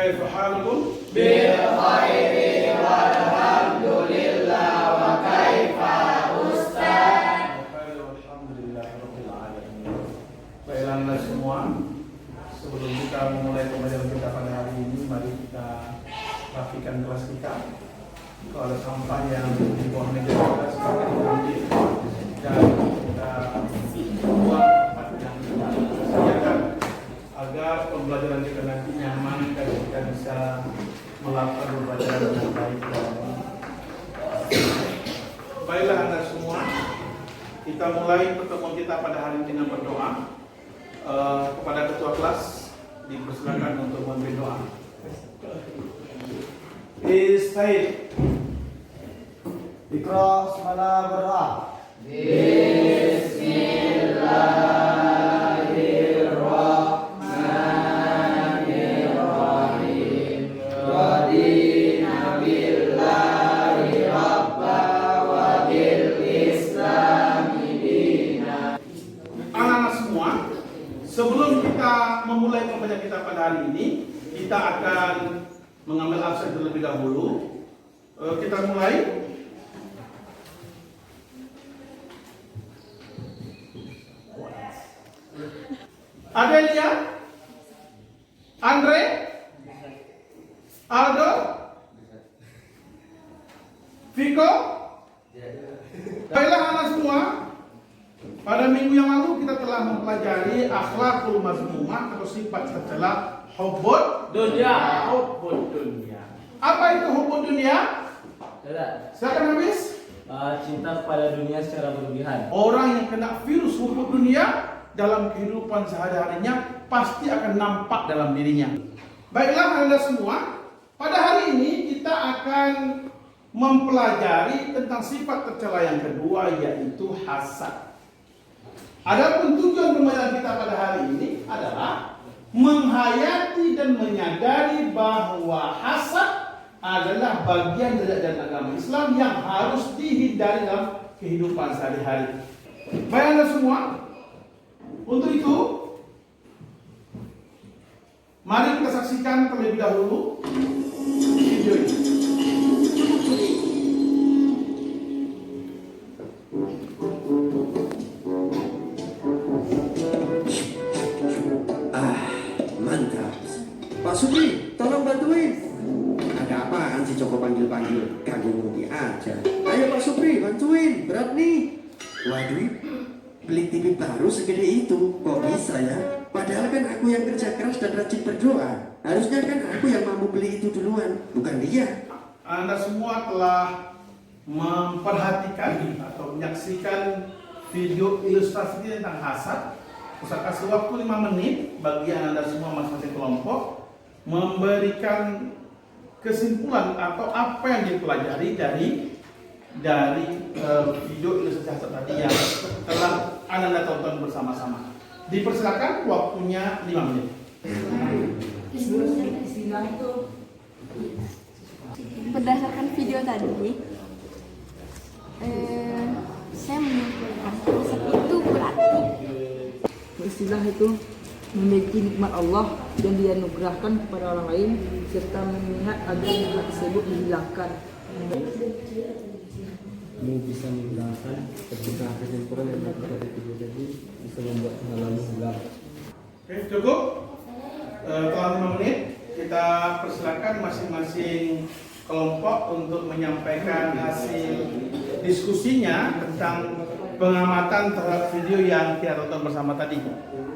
kaifa halukum? Bil khairi walhamdulillah wa kaifa Ustaz? Alhamdulillahirabbil alamin. Baiklah Anda semua, sebelum kita memulai pembelajaran kita pada hari ini, mari kita rapikan kelas kita. Kalau ada sampah yang di bawah meja kita sekarang diambil dan kita buang tempat yang kita sediakan agar pembelajaran kita nanti nyaman dan kita bisa melakukan pembelajaran dengan baik. Baiklah Anda semua, kita mulai pertemuan kita pada hari ini dengan berdoa. Kepada ketua kelas dipersilakan untuk memberi doa. Istaid. Ikra semana berdoa. Bismillahirrahmanirrahim. Radina billahi rabba wa bil islami dina. Anak-anak semua, sebelum kita memulai pembelajaran kita pada hari ini, kita akan mengambil absen terlebih dahulu. Kita mulai. Adelia, Andre, Aldo, Viko. Baiklah anak semua, pada minggu yang lalu kita telah mempelajari akhlakul mazmumah atau sifat tercela hubbud dunya. Hubbud dunya. Apa itu hubbud dunya? Silakan habis. Cinta kepada dunia secara berlebihan. Orang yang kena virus hubbud dunya dalam kehidupan sehari-harinya pasti akan nampak dalam dirinya. Baiklah Anda semua, pada hari ini kita akan mempelajari tentang sifat tercela yang kedua, yaitu hasad. Adapun tujuan pembelajaran kita pada hari ini adalah menghayati dan menyadari bahwa hasad adalah bagian dari ajaran agama Islam yang harus dihindari dalam kehidupan sehari-hari. Baik Anda semua, untuk itu mari kita saksikan terlebih dahulu video ini. Mantap. Pak Supri, tolong bantuin. Ada apaan si Joko panggil-panggil? Ganggu Mudi aja. Ayo Pak Supri, bantuin. Berat nih. Waduh, beli TV baru segede itu. Kok bisa ya? Padahal kan aku yang kerja keras dan rajin berdoa. Harusnya kan aku yang mampu beli itu duluan, bukan dia. Anda semua telah memperhatikan atau menyaksikan video ilustrasi tentang hasad. Saya kasih waktu 5 menit bagi Anda semua masing-masing kelompok memberikan kesimpulan atau apa yang dipelajari dari video ilustrasi hasad tadi yang telah Anda tonton bersama-sama. Dipersilakan, waktunya 5 menit. Berdasarkan video tadi, saya menyimpulkan hasad itu berarti istilah itu memiliki nikmat Allah dan dianugerahkan kepada orang lain serta mengingat agar nikmat tersebut dihilangkan. Ini bisa menghilangkan ketika kesimpulan yang terkait video tadi bisa membuat hal gelap. Oke, cukup. Telah 5 menit, kita persilakan masing-masing kelompok untuk menyampaikan hasil diskusinya tentang pengamatan terhadap video yang kita tonton bersama tadi.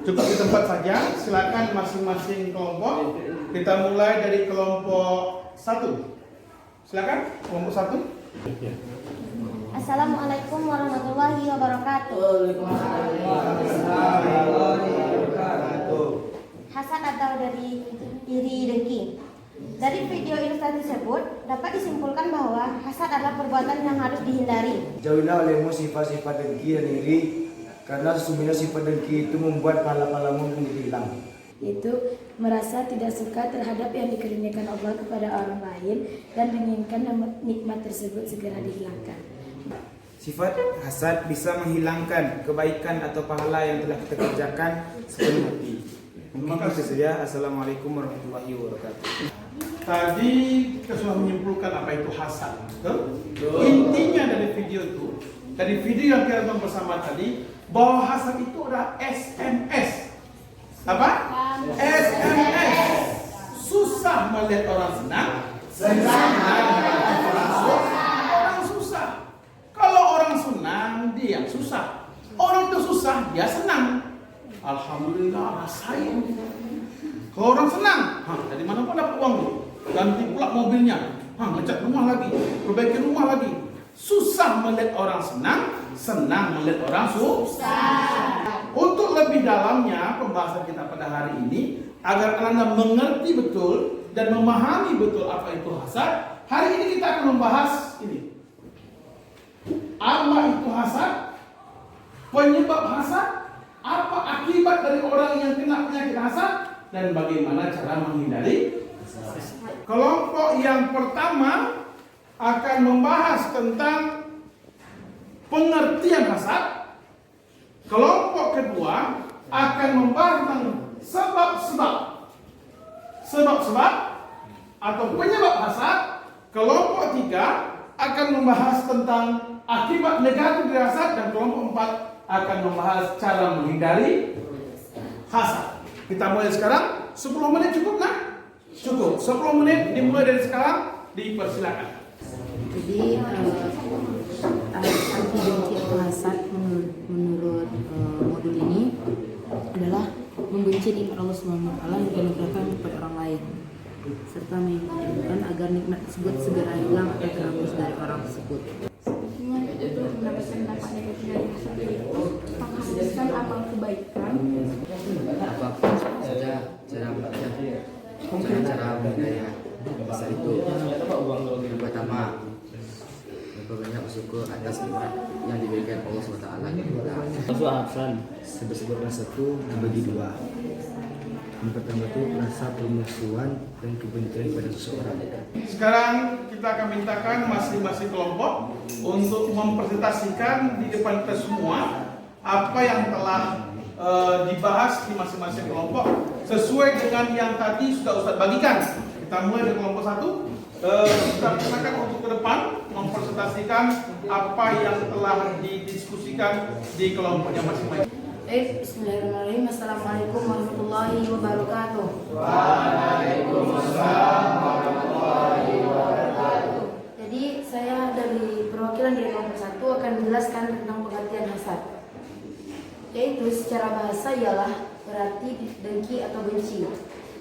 Cukup di tempat saja, silakan masing-masing kelompok. Kita mulai dari kelompok 1. Silakan, kelompok 1. Assalamualaikum warahmatullahi wabarakatuh. Hasad atau dari iri dengki. Dari video ilustrasi tersebut dapat disimpulkan bahwa hasad adalah perbuatan yang harus dihindari. Jauhilah olehmu sifat-sifat dengki dan iri, karena sesungguhnya sifat dengki itu membuat pahala-pahlamu menjadi hilang. Yaitu merasa tidak suka terhadap yang dikaruniakan Allah kepada orang lain dan menginginkan nikmat tersebut segera dihilangkan. Sifat hasad bisa menghilangkan kebaikan atau pahala yang telah kita kerjakan sepenuh hati. Mungkin itu saja. Assalamualaikum warahmatullahi wabarakatuh. Tadi kita sudah menyimpulkan apa itu hasad. Betul? Intinya dari video itu, dari video yang kita tonton bersama tadi, bahwa hasad itu adalah SMS. Apa? SMS. Susah melihat orang senang, senang orang susah. Kalau orang senang, dia yang susah. Orang itu susah, dia senang. Alhamdulillah, rasain. Kalau orang senang, dari mana pun dapat uang tuh. Ganti pula mobilnya, ngecat rumah lagi, perbaiki rumah lagi. Susah melihat orang senang, senang melihat orang susah. Untuk lebih dalamnya pembahasan kita pada hari ini, agar Anda mengerti betul dan memahami betul apa itu hasad, hari ini kita akan membahas ini. Apa itu hasad? Penyebab hasad? Apa akibat dari orang yang kena penyakit hasad? Dan bagaimana cara menghindari? Kelompok yang pertama akan membahas tentang pengertian hasad. Kelompok kedua akan membahas tentang sebab-sebab atau penyebab hasad. Kelompok tiga akan membahas tentang akibat negatif dari hasad, dan kelompok empat akan membahas cara menghindari hasad. Kita mulai sekarang. 10 menit cukup nak? Cukup. 10 menit dimulai dari sekarang. Dipersilakan. Jadi anti benci atau hasad menurut modul ini adalah membenci nikmat Allah SWT yang dianugerahkan kepada orang lain, serta menginginkan agar nikmat tersebut segera hilang atau terhapus dari orang tersebut. Itu mendapatkan dampak negatif dari hasad itu menghapuskan amal kebaikan. Apapun saja cara menghindari hasad itu. Yang pertama, banyak bersyukur atas nikmat yang diberikan Allah SWT kepada kita. Sebab rasa itu dibagi dua. Yang pertama itu rasa permusuhan dan kebencian pada seseorang. Sekarang kita akan mintakan masing-masing kelompok untuk mempresentasikan di depan kita semua apa yang telah dibahas di masing-masing kelompok sesuai dengan yang tadi sudah Ustaz bagikan. Kita mulai dari kelompok 1. Kita silakan untuk ke depan mempresentasikan apa yang telah didiskusikan di kelompoknya masing-masing. Bismillahirrahmanirrahim. Assalamualaikum warahmatullahi wabarakatuh. Waalaikumsalam warahmatullahi wabarakatuh. Jadi saya dari perwakilan dari kelompok 1 akan menjelaskan tentang pengertian hasad. Yaitu secara bahasa ialah berarti dengki atau benci.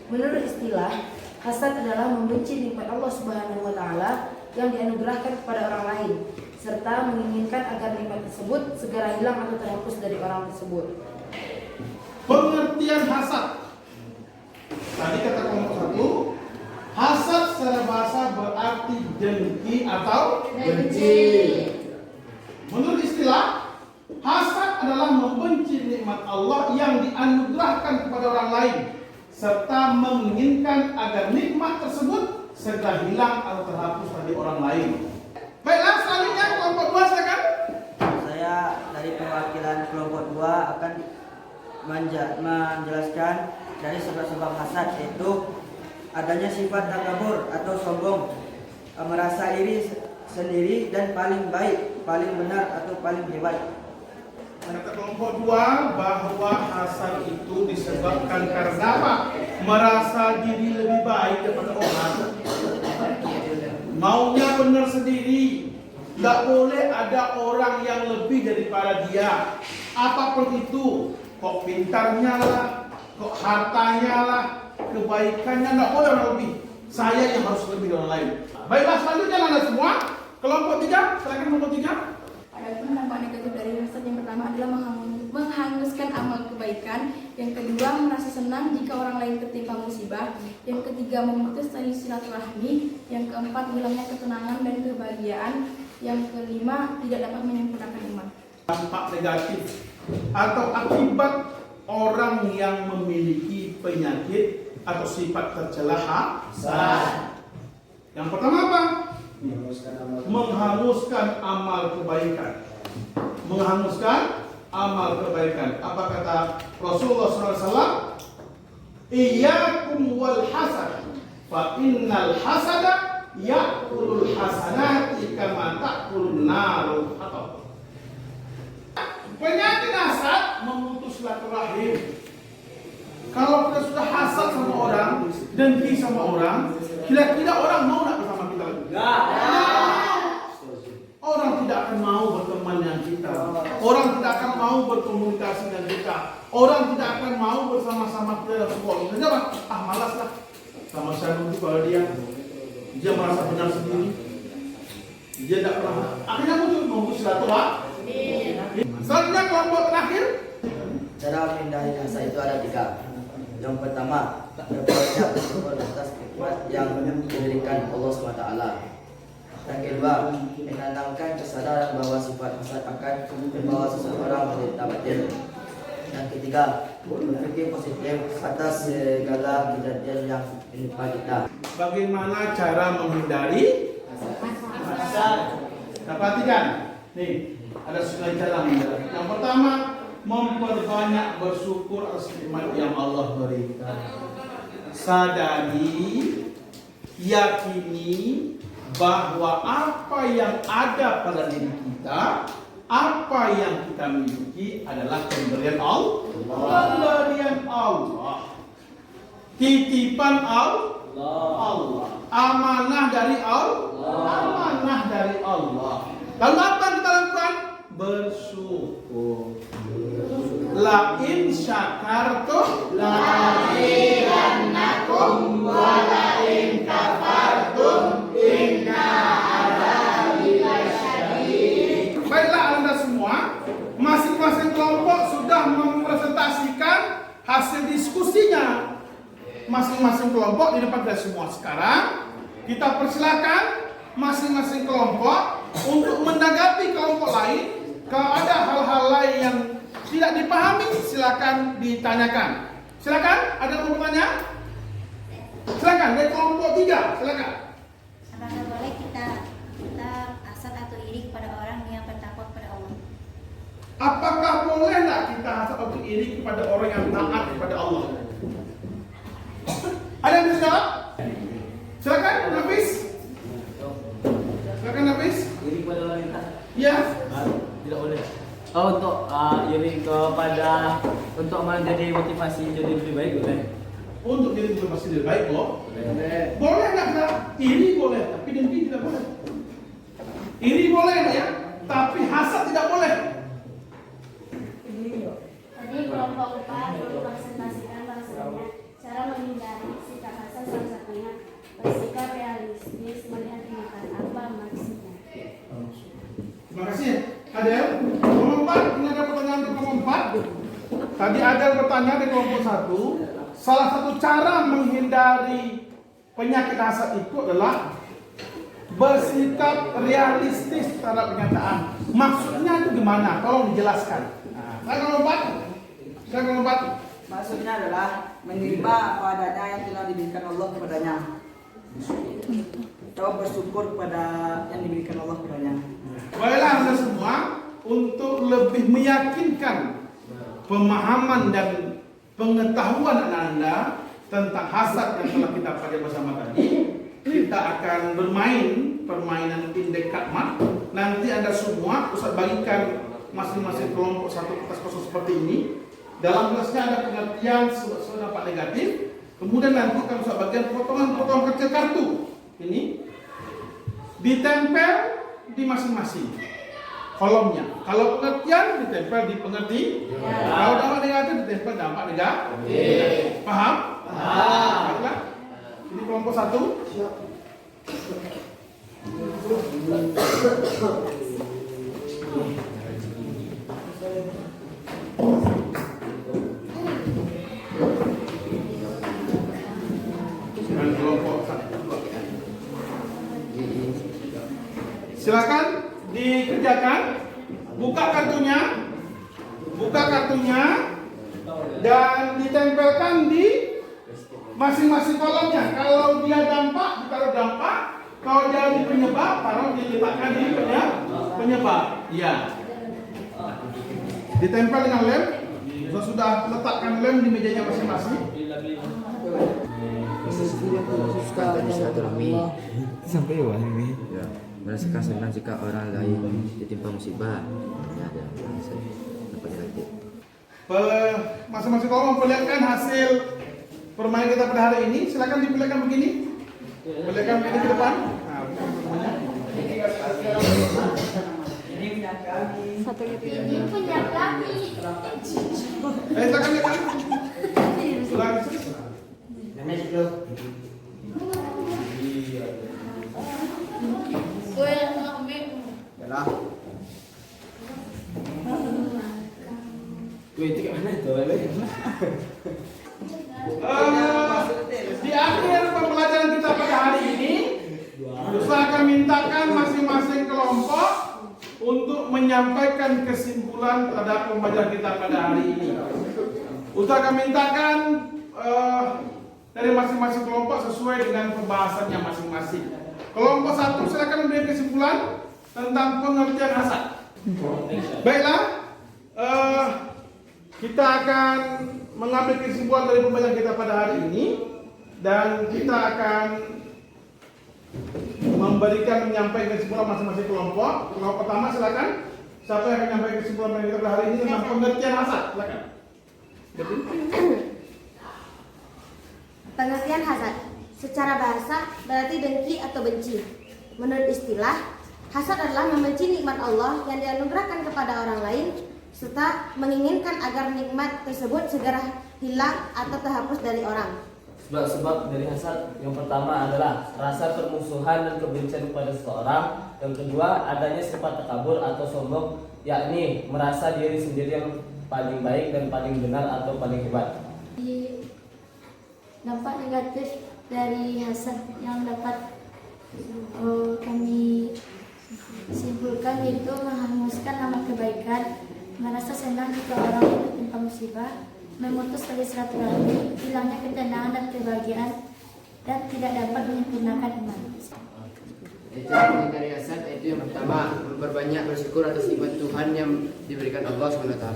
Menurut istilah, hasad adalah membenci nikmat Allah Subhanahu wa taala yang dianugerahkan kepada orang lain, serta menginginkan agar nikmat tersebut segera hilang atau terhapus dari orang tersebut. Pengertian hasad. Tadi kata kelompok 1, hasad secara bahasa berarti dengki atau benci. Menurut istilah, hasad adalah membenci nikmat Allah yang dianugerahkan kepada orang lain, serta menginginkan agar nikmat tersebut segera hilang atau terhapus dari orang lain. Baiklah, selanjutnya kelompok 2 silakan. Saya dari perwakilan kelompok 2 akan menjelaskan dari sebab-sebab hasad, yaitu adanya sifat takabur atau sombong, merasa iri sendiri dan paling baik, paling benar atau paling hebat. Kata kelompok 2 bahwa hasad itu disebabkan karena apa? Merasa diri lebih baik daripada orang. Maunya benar sendiri. Tidak boleh ada orang yang lebih daripada dia. Apapun itu, kok pintarnya lah, kok hartanya lah, kebaikannya, tidak boleh orang lebih. Saya yang harus lebih dari orang lain. Baiklah, selanjutnya Anda semua, kelompok 3, silakan kelompok 3. Adapun dampak negatif dari hasad yang pertama adalah menghanguskan amal kebaikan, yang kedua merasa senang jika orang lain tertimpa musibah, yang ketiga memutus tali silaturahmi, yang keempat hilangnya ketenangan dan kebahagiaan, yang kelima tidak dapat menyempurnakan iman. Dampak negatif atau akibat orang yang memiliki penyakit atau sifat tercela hasad. Yang pertama apa? Menghanguskan amal kebaikan. Menghanguskan amal kebaikan. Apa kata Rasulullah SAW? Iyyakum wal hasad, fa innal hasada ya'kulul hasanati kama ta'kulun narul hatab. Penyakit hasad memutus silaturahim. Kalau kita sudah hasad sama orang, dengki sama orang, kira-kira orang mau nak bersama kita lagi? Orang tidak akan mau berteman dengan kita. Orang tidak akan mau berkomunikasi dengan kita. Orang tidak akan mau bersama-sama kita dalam sebuah orang. Kenapa? Malas lah. Sama saya dulu kalau dia merasa benar sendiri. Dia tidak pernah. Akhirnya muncul silaturahim. Selanjutnya kelompok terakhir. Cara menghindari hasad itu ada 3. Yang pertama, berbanyak bersyukur atas nikmat yang diberikan Allah SWT. Yang kedua, menanamkan kesadaran bahwa sifat hasad akan membawa seseorang menderita batin. Yang ketiga, berpikir positif atas segala kejadian yang menimpa kita. Bagaimana cara menghindari hasad? Nah, perhatikan. Nih, ada sekali cara menghindari. Yang pertama, memperbanyak bersyukur atas nikmat yang Allah berikan. Sadari, yakini bahwa apa yang ada pada diri kita, apa yang kita miliki adalah pemberian Allah. Pemberian Allah. Titipan Allah. Amanah dari Allah. Amanah dari Allah. Lalu apa yang kita lakukan? Bersyukur. La in syakartum la azidannakum wa la in kafartum inna adzabi lasyadid. Baiklah Anda semua, masing-masing kelompok sudah mempresentasikan hasil diskusinya. Masing-masing kelompok di depan kita semua. Sekarang kita persilakan masing-masing kelompok untuk menanggapi kelompok lain. Kalau ada hal-hal lain yang tidak dipahami, silakan ditanyakan. Silakan, ada yang mau bertanya? Silakan, dari kelompok 3, silakan. Apakah boleh kita hasad atau iri kepada orang yang bertakwa kepada Allah? Apakah boleh tak kita hasad atau iri kepada orang yang taat kepada Allah? Ada yang bisa jawab? Silakan, Nafis. Silakan, Nafis. Iri kepada orang yang taat? Ya. Tidak boleh. Oh, untuk iri kepada untuk menjadi motivasi jadi lebih baik boleh. Untuk jadi motivasi lebih baik loh. Boleh nggak kita iri boleh, tapi dengki tidak boleh. Iri boleh ya, tapi hasad tidak boleh. Tadi kelompok 4 mempresentasikan bahwasanya cara menghindari sikap hasad salah satunya bersikap realistis melihat kenyataan apa maksudnya. Terima kasih. Adel, kelompok 4, ini ada pertanyaan untuk kelompok 4. Tadi Adel bertanya di kelompok 1, salah satu cara menghindari penyakit hasad itu adalah bersikap realistis terhadap kenyataan. Maksudnya itu gimana? Tolong dijelaskan. Saya kelompok 4. Maksudnya adalah menerima apa adanya yang telah diberikan Allah kepadanya. Atau bersyukur kepada yang diberikan Allah kepadanya. Baiklah Anda semua, untuk lebih meyakinkan pemahaman dan pengetahuan Anda tentang hasad yang telah kita pelajari bersama tadi, kita akan bermain permainan indeks katmat. Nanti Anda semua Ustaz bagikan masing-masing kelompok satu kertas kosong seperti ini. Dalam kelasnya ada pengertian dampak negatif. Kemudian nanti akan Ustaz bagian potongan-potongan kecil kartu ini ditempel di masing-masing kolomnya. Kalau pengertian ditempel di pengerti. Kalau dampak negatif ditempel dampak negatif. Paham? Paham. Baiklah. Ini kelompok 1. Silakan dikerjakan. Buka kartunya dan ditempelkan di masing-masing kolomnya. Kalau dia dampak, ditaruh dampak. Kalau dia di penyebab, diletakkan di penyebab. Iya. Ditempel dengan lem. Sudah letakkan lem di mejanya masing-masing. tadi silaturahmi. Sampai ini. Ya, merasakan senang jika orang lain ditimpa musibah. Ya, ada dapat dilatih. Masing-masing kelompok memperlihatkan hasil permainan kita pada hari ini. Silakan diperlihatkan begini. Perlihatkan begini ke depan. Ini punya kami. Silakan lihat. Ulang. Gue yang ngambil. Yalah. Di akhir pembelajaran kita pada hari ini, saya akan mintakan masing-masing kelompok untuk menyampaikan kesimpulan terhadap pembelajaran kita pada hari ini. Ustaz akan mintakan dari masing-masing kelompok sesuai dengan pembahasannya masing-masing. Kelompok 1 silakan memberi kesimpulan tentang pengertian hasad. Baiklah, kita akan mengambil kesimpulan dari pembelajaran kita pada hari ini dan kita akan menyampaikan kesimpulan masing-masing kelompok. Kelompok pertama silakan. Siapa yang akan menyampaikan kesimpulan kita pada hari ini tentang pengertian hasad? Silakan. Pengertian hasad secara bahasa berarti dengki atau benci. Menurut istilah, hasad adalah membenci nikmat Allah yang dianugerahkan kepada orang lain serta menginginkan agar nikmat tersebut segera hilang atau terhapus dari orang. Sebab-sebab dari hasad yang pertama adalah rasa permusuhan dan kebencian kepada seseorang. Yang kedua, adanya sifat takabur atau sombong, yakni merasa diri sendiri yang paling baik dan paling benar atau paling hebat. Dampak negatif dari hasad yang dapat kami simpulkan yaitu menghanguskan amal kebaikan, merasa senang jika orang itu tertimpa musibah, memutus tali silaturahmi, hilangnya ketenangan dan kebahagiaan, dan tidak dapat menyempurnakan iman. Cara dari hasad itu yang pertama, memperbanyak bersyukur atas nikmat Tuhan yang diberikan Allah SWT.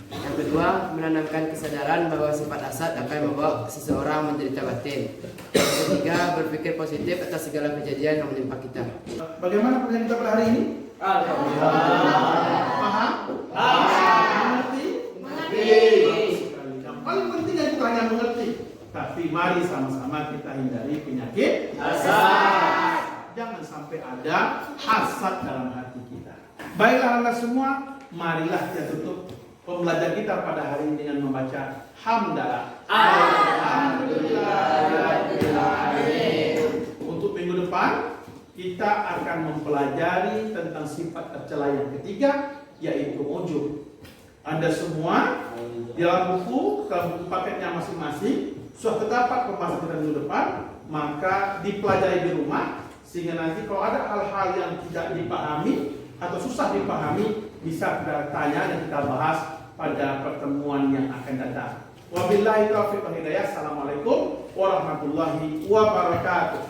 Yang kedua, menanamkan kesadaran bahwa sifat hasad akan membawa seseorang menderita batin. Yang ketiga, berpikir positif atas segala kejadian yang menimpa kita. Bagaimana pembelajaran kita pada hari ini? Paham? Mengerti? Yang paling penting bukan hanya mengerti, tapi mari sama-sama kita hindari penyakit hasad. Jangan sampai ada hasad dalam hati kita. Baiklah Anda semua, marilah kita tutup pembelajaran kita pada hari ini dengan membaca hamdalah. Alhamdulillahirrahmanirrahim. Untuk minggu depan kita akan mempelajari tentang sifat tercela yang ketiga, yaitu ujub. Anda semua di dalam buku paketnya masing-masing sudah terdapat pembahasan kita minggu depan, maka dipelajari di rumah sehingga nanti kalau ada hal-hal yang tidak dipahami atau susah dipahami bisa kita tanya dan kita bahas pada pertemuan yang akan datang. Wabillahi taufiq wal hidayah. Assalamualaikum warahmatullahi wabarakatuh.